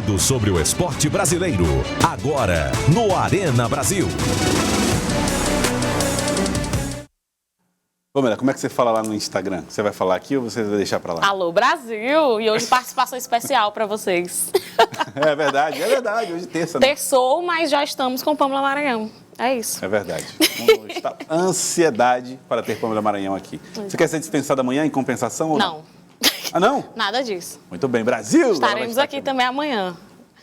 Tudo sobre o esporte brasileiro. Agora, no Arena Brasil. Pamela, como é que você fala lá no Instagram? Você vai falar aqui ou você vai deixar pra lá? Alô, Brasil! E hoje participação especial para vocês. É verdade. Hoje terça, né? Terçou, mas já estamos com Pamela Maranhão. É isso. É verdade. Está ansiedade para ter Pamela Maranhão aqui. Você quer ser dispensada amanhã em compensação ou não? Ah, não? Nada disso. Muito bem, Brasil! Estaremos aqui também amanhã.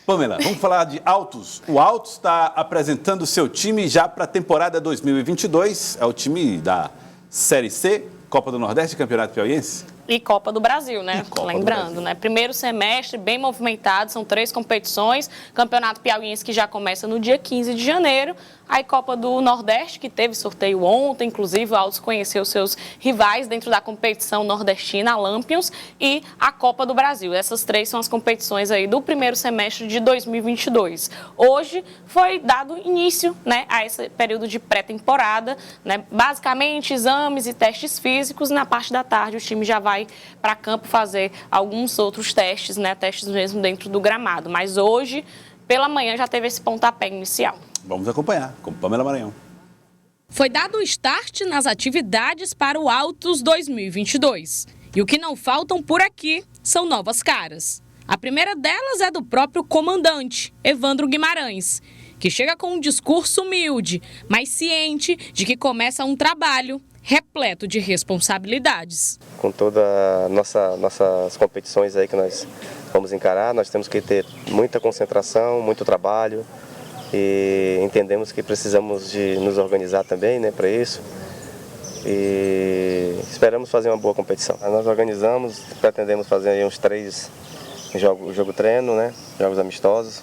Pamela, vamos falar de Altos. O Altos está apresentando o seu time já para a temporada 2022. É o time da Série C, Copa do Nordeste e Campeonato Piauiense? E Copa do Brasil, né? Lembrando, Brasil. Né? Primeiro semestre bem movimentado, são 3 competições. Campeonato Piauiense que já começa no dia 15 de janeiro. Aí Copa do Nordeste, que teve sorteio ontem, inclusive o Altos conheceu seus rivais dentro da competição nordestina, a Lampions, e a Copa do Brasil. Essas 3 são as competições aí do primeiro semestre de 2022. Hoje foi dado início, né, a esse período de pré-temporada, né? Basicamente exames e testes físicos. Na parte da tarde o time já vai para campo fazer alguns outros testes, né, testes mesmo dentro do gramado. Mas hoje, pela manhã, já teve esse pontapé inicial. Vamos acompanhar com Pamela Maranhão. Foi dado o start nas atividades para o Altos 2022. E o que não faltam por aqui são novas caras. A primeira delas é do próprio comandante, Evandro Guimarães, que chega com um discurso humilde, mas ciente de que começa um trabalho repleto de responsabilidades. Com todas nossas competições aí que nós vamos encarar, nós temos que ter muita concentração, muito trabalho e entendemos que precisamos de nos organizar também, né, para isso e esperamos fazer uma boa competição. Nós organizamos, pretendemos fazer aí uns 3 jogo treino, né, jogos amistosos.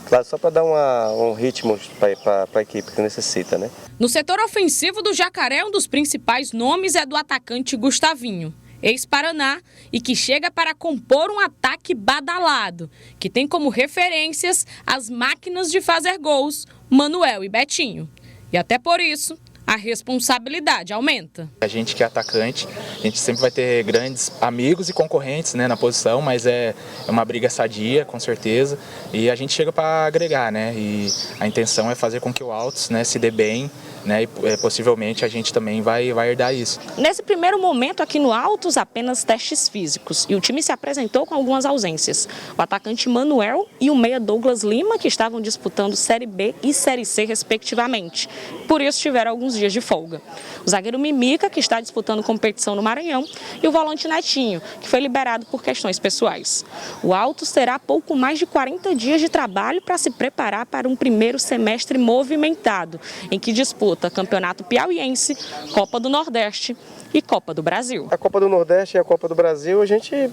Claro, só para dar um ritmo para a equipe que necessita, né? No setor ofensivo do Jacaré, um dos principais nomes é do atacante Gustavinho, ex-Paraná, e que chega para compor um ataque badalado, que tem como referências as máquinas de fazer gols, Manuel e Betinho. E até por isso, a responsabilidade aumenta. A gente que é atacante, a gente sempre vai ter grandes amigos e concorrentes, né, na posição, mas é uma briga sadia, com certeza, e a gente chega para agregar, né, e a intenção é fazer com que o Altos, né, se dê bem, né, e possivelmente a gente também vai herdar isso. Nesse primeiro momento aqui no Altos, apenas testes físicos, e o time se apresentou com algumas ausências. O atacante Manuel e o meia Douglas Lima, que estavam disputando Série B e Série C respectivamente. Por isso tiveram alguns dias de folga. O zagueiro Mimica, que está disputando competição no Maranhão, e o volante Netinho, que foi liberado por questões pessoais. O Altos terá pouco mais de 40 dias de trabalho para se preparar para um primeiro semestre movimentado, em que disputa Campeonato Piauiense, Copa do Nordeste e Copa do Brasil. A Copa do Nordeste e a Copa do Brasil, a gente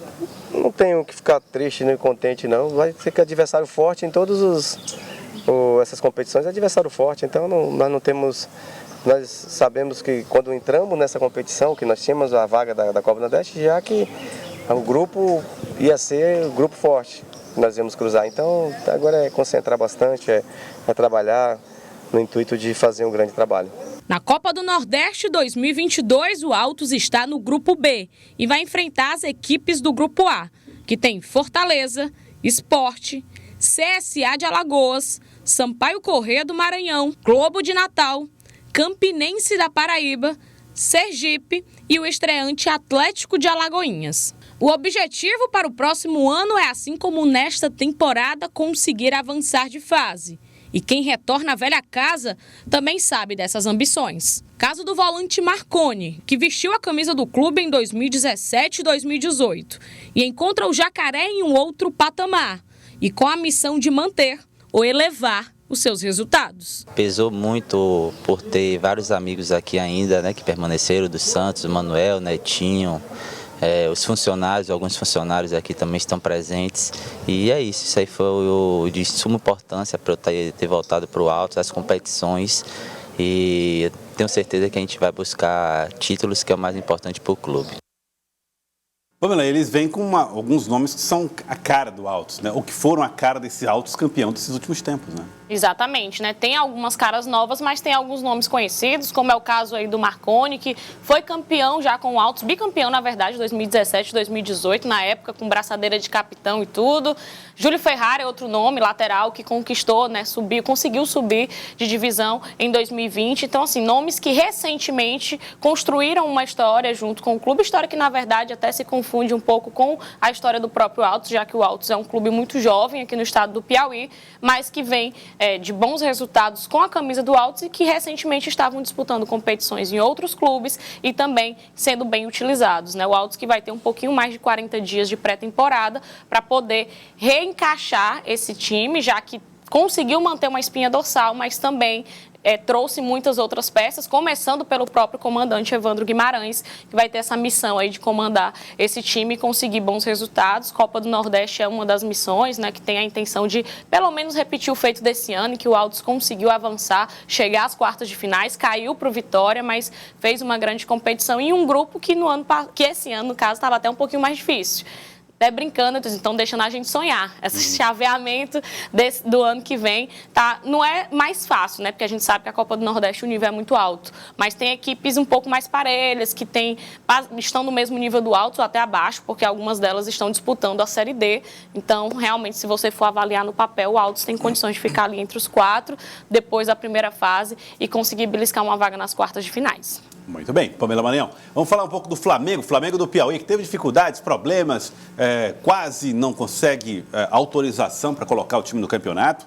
não tem o que ficar triste nem contente, não. Vai ser que adversário forte em todas essas competições, é adversário forte, então nós não temos... Nós sabemos que quando entramos nessa competição, que nós tínhamos a vaga da Copa do Nordeste, já que o grupo ia ser um grupo forte, nós íamos cruzar. Então agora é concentrar bastante, é trabalhar no intuito de fazer um grande trabalho. Na Copa do Nordeste 2022, o Altos está no Grupo B e vai enfrentar as equipes do Grupo A, que tem Fortaleza, Sport, CSA de Alagoas, Sampaio Corrêa do Maranhão, Globo de Natal, Campinense da Paraíba, Sergipe e o estreante Atlético de Alagoinhas. O objetivo para o próximo ano é, assim como nesta temporada, conseguir avançar de fase. E quem retorna à velha casa também sabe dessas ambições. Caso do volante Marconi, que vestiu a camisa do clube em 2017 e 2018 e encontra o Jacaré em um outro patamar e com a missão de manter ou elevar os seus resultados. Pesou muito por ter vários amigos aqui ainda, né, que permaneceram, do Santos, o Manuel, Netinho, os funcionários, alguns funcionários aqui também estão presentes. E é isso aí foi de suma importância para eu ter voltado para o Altos, as competições. E tenho certeza que a gente vai buscar títulos, que é o mais importante para o clube. Pamela, eles vêm com alguns nomes que são a cara do Altos, né? Ou que foram a cara desse Altos campeão desses últimos tempos, né? Exatamente, né? Tem algumas caras novas, mas tem alguns nomes conhecidos, como é o caso aí do Marconi, que foi campeão já com o Altos, bicampeão, na verdade, 2017, 2018, na época, com braçadeira de capitão e tudo. Júlio Ferrari é outro nome, lateral, que conquistou, né? Conseguiu subir de divisão em 2020. Então, assim, nomes que recentemente construíram uma história junto com o clube, história que, na verdade, até se confunde um pouco com a história do próprio Altos, já que o Altos é um clube muito jovem aqui no estado do Piauí, mas que vem de bons resultados com a camisa do Altos e que recentemente estavam disputando competições em outros clubes e também sendo bem utilizados, né? O Altos que vai ter um pouquinho mais de 40 dias de pré-temporada para poder reencaixar esse time, já que conseguiu manter uma espinha dorsal, mas também trouxe muitas outras peças, começando pelo próprio comandante Evandro Guimarães, que vai ter essa missão aí de comandar esse time e conseguir bons resultados. Copa do Nordeste é uma das missões, né, que tem a intenção de, pelo menos, repetir o feito desse ano, em que o Altos conseguiu avançar, chegar às quartas de finais, caiu para o Vitória, mas fez uma grande competição em um grupo que, esse ano, no caso, estava até um pouquinho mais difícil. Até brincando, então deixando a gente sonhar. Esse chaveamento do ano que vem não é mais fácil, né? Porque a gente sabe que a Copa do Nordeste o nível é muito alto. Mas tem equipes um pouco mais parelhas, que estão no mesmo nível do Altos ou até abaixo, porque algumas delas estão disputando a Série D. Então, realmente, se você for avaliar no papel, o Altos tem condições de ficar ali entre os 4, depois da primeira fase, e conseguir beliscar uma vaga nas quartas de finais. Muito bem, Pamela Maranhão. Vamos falar um pouco do Flamengo do Piauí, que teve dificuldades, problemas, quase não consegue autorização para colocar o time no campeonato,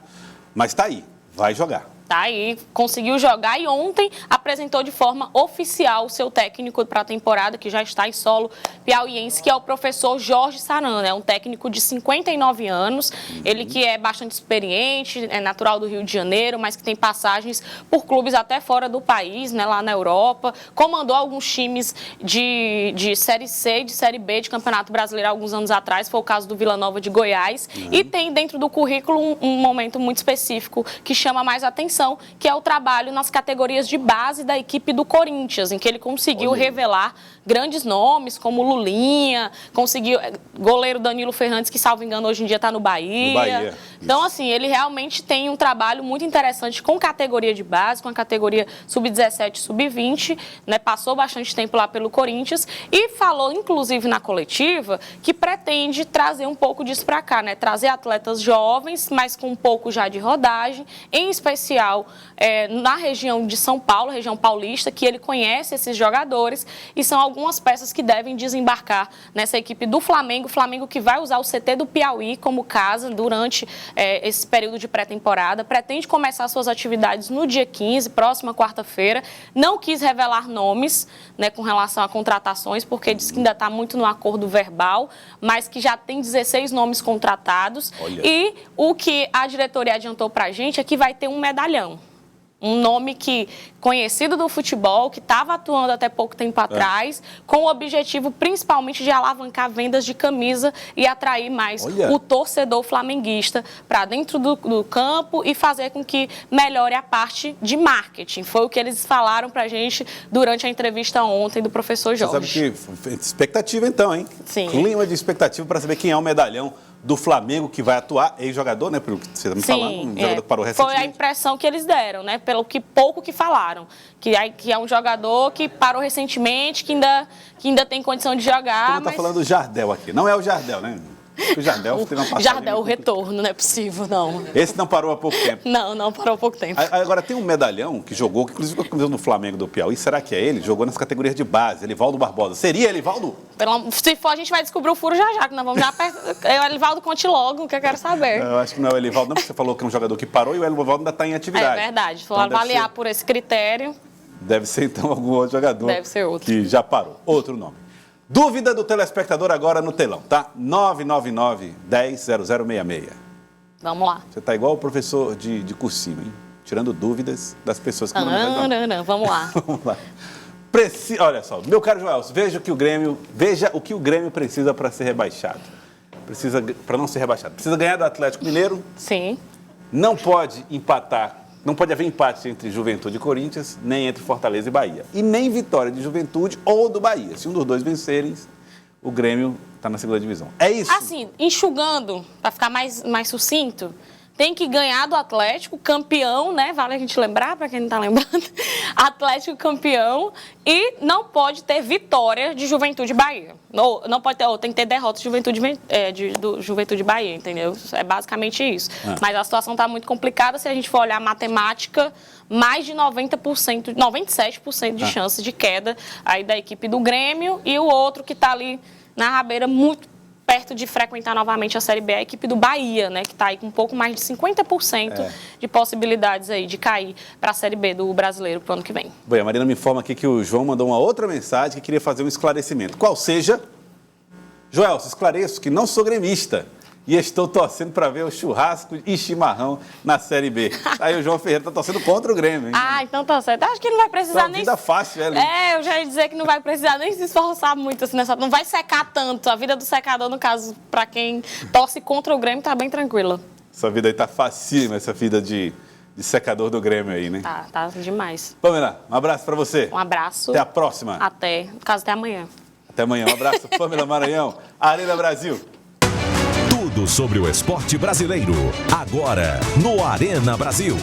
mas está aí, vai jogar. Tá aí, conseguiu jogar e ontem apresentou de forma oficial o seu técnico para a temporada, que já está em solo piauiense, que é o professor Jorge Sarana. É um técnico de 59 anos, ele que é bastante experiente, é natural do Rio de Janeiro, mas que tem passagens por clubes até fora do país, né, lá na Europa. Comandou alguns times de Série C e de Série B de Campeonato Brasileiro há alguns anos atrás, foi o caso do Vila Nova de Goiás. E tem dentro do currículo um momento muito específico que chama mais atenção, que é o trabalho nas categorias de base da equipe do Corinthians, em que ele conseguiu revelar grandes nomes, como Lulinha, conseguiu goleiro Danilo Fernandes, que, salvo engano, hoje em dia está no Bahia. Então, assim, ele realmente tem um trabalho muito interessante com categoria de base, com a categoria sub-17 e sub-20, né? Passou bastante tempo lá pelo Corinthians e falou, inclusive, na coletiva, que pretende trazer um pouco disso para cá, né? Trazer atletas jovens, mas com um pouco já de rodagem, em especial na região de São Paulo, região paulista, que ele conhece esses jogadores e são algumas peças que devem desembarcar nessa equipe do Flamengo. O Flamengo que vai usar o CT do Piauí como casa durante esse período de pré-temporada. Pretende começar suas atividades no dia 15, próxima quarta-feira. Não quis revelar nomes, né, com relação a contratações, porque diz que ainda está muito no acordo verbal, mas que já tem 16 nomes contratados. Olha. E o que a diretoria adiantou para a gente é que vai ter um medalhão. Um nome conhecido do futebol, que estava atuando até pouco tempo atrás, com o objetivo principalmente de alavancar vendas de camisa e atrair mais o torcedor flamenguista para dentro do campo e fazer com que melhore a parte de marketing. Foi o que eles falaram para a gente durante a entrevista ontem do professor Jorge. Você sabe que expectativa então, hein? Sim. Clima de expectativa para saber quem é o medalhão do Flamengo que vai atuar, ex-jogador, né? Pelo que você está me falando, um jogador que parou recentemente. Foi a impressão que eles deram, né? Pelo que pouco que falaram. Que é um jogador que parou recentemente, que ainda tem condição de jogar. Você está falando do Jardel aqui. Não é o Jardel, né? O Jardel teve uma passagem. Jardel, o retorno, não é possível, não. Esse não parou há pouco tempo. Não parou há pouco tempo. Agora, tem um medalhão que jogou, que inclusive ficou no Flamengo do Piauí. Será que é ele? Jogou nas categorias de base, Elivaldo Barbosa. Seria Elivaldo? Se for, a gente vai descobrir o furo já, que nós vamos já perto. O Elivaldo conte logo, que eu quero saber. Eu acho que não é o Elivaldo, não, porque você falou que é um jogador que parou e o Elivaldo ainda está em atividade. É verdade. Se for avaliar por esse critério... Deve ser, então, algum outro jogador. Deve ser outro. Que já parou. Outro nome. Dúvida do telespectador agora no telão, tá? 999-10-0066. Vamos lá. Você tá igual o professor de cursinho, hein? Tirando dúvidas das pessoas que não. Vamos lá. Vamos lá. Olha só, meu caro Joel, veja o que o Grêmio precisa para ser rebaixado. Para não ser rebaixado. Precisa ganhar do Atlético Mineiro. Sim. Não pode empatar. Não pode haver empate entre Juventude e Corinthians, nem entre Fortaleza e Bahia. E nem vitória de Juventude ou do Bahia. Se um dos dois vencerem, o Grêmio está na segunda divisão. É isso. Assim, enxugando, para ficar mais sucinto, tem que ganhar do Atlético, campeão, né? Vale a gente lembrar, para quem não está lembrando. Atlético campeão. E não pode ter vitória de Juventude Bahia. Não pode ter, tem que ter derrota de do Juventude Bahia, entendeu? É basicamente isso. Mas a situação está muito complicada. Se a gente for olhar a matemática, mais de 90%, 97% de chance de queda aí da equipe do Grêmio. E o outro que está ali na rabeira, muito perto de frequentar novamente a Série B, a equipe do Bahia, né, que está aí com um pouco mais de 50% de possibilidades aí de cair para a Série B do Brasileiro para o ano que vem. Bem, a Marina me informa aqui que o João mandou uma outra mensagem que queria fazer um esclarecimento. Qual seja, Joel, se esclareço que não sou gremista e estou torcendo para ver o churrasco e chimarrão na Série B. Aí o João Ferreira está torcendo contra o Grêmio, hein? Ah, então tá certo. Acho que não vai precisar nem... vida fácil, eu já ia dizer que não vai precisar nem se esforçar muito, assim, nessa... Não vai secar tanto. A vida do secador, no caso, para quem torce contra o Grêmio, tá bem tranquila. Essa vida aí tá facílima, essa vida de secador do Grêmio aí, né? Tá demais. Pamela, um abraço para você. Um abraço. Até a próxima. Até. No caso, até amanhã. Até amanhã. Um abraço, Pamela Maranhão, Arena Brasil. Tudo sobre o esporte brasileiro, agora no Arena Brasil.